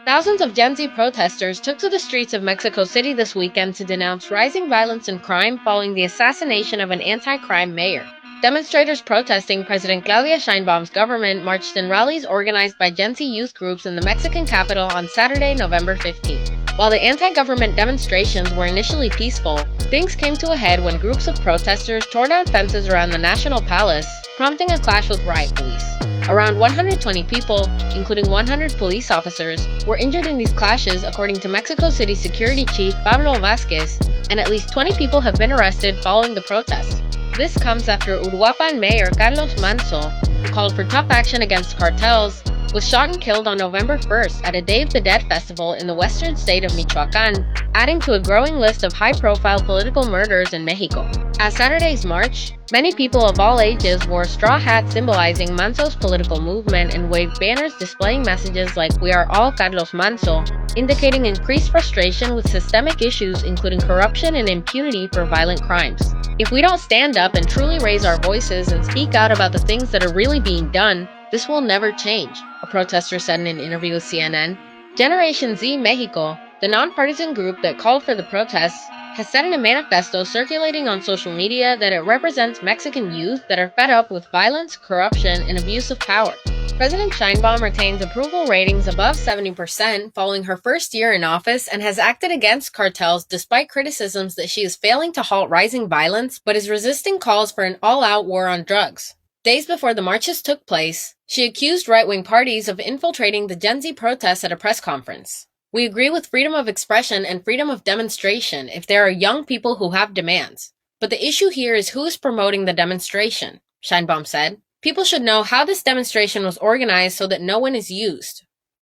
Thousands of Gen Z protesters took to the streets of Mexico City this weekend to denounce rising violence and crime following the assassination of an anti-crime mayor. Demonstrators protesting President Claudia Sheinbaum's government marched in rallies organized by Gen Z youth groups in the Mexican capital on Saturday, November 15th. While the anti-government demonstrations were initially peaceful, things came to a head when groups of protesters tore down fences around the National Palace, prompting a clash with riot police. Around 120 people, including 100 police officers, were injured in these clashes according to Mexico City Security Chief Pablo Vázquez, and at least 20 people have been arrested following the protests. This comes after Uruapan Mayor Carlos Manzo, who called for tough action against cartels, was shot and killed on November 1st at a Day of the Dead festival in the western state of Michoacán, adding to a growing list of high-profile political murders in Mexico. At Saturday's march, many people of all ages wore straw hats symbolizing Manzo's political movement and waved banners displaying messages like "We are all Carlos Manzo," indicating increased frustration with systemic issues including corruption and impunity for violent crimes. If we don't stand up and truly raise our voices and speak out about the things that are really being done, this will never change, a protester said in an interview with CNN. Generation Z Mexico, the nonpartisan group that called for the protests, has said in a manifesto circulating on social media that it represents Mexican youth that are fed up with violence, corruption, and abuse of power. President Sheinbaum retains approval ratings above 70% following her first year in office and has acted against cartels despite criticisms that she is failing to halt rising violence but is resisting calls for an all-out war on drugs. Days before the marches took place, she accused right-wing parties of infiltrating the Gen Z protests at a press conference. "We agree with freedom of expression and freedom of demonstration if there are young people who have demands. But the issue here is who is promoting the demonstration," Sheinbaum said. "People should know how this demonstration was organized so that no one is used.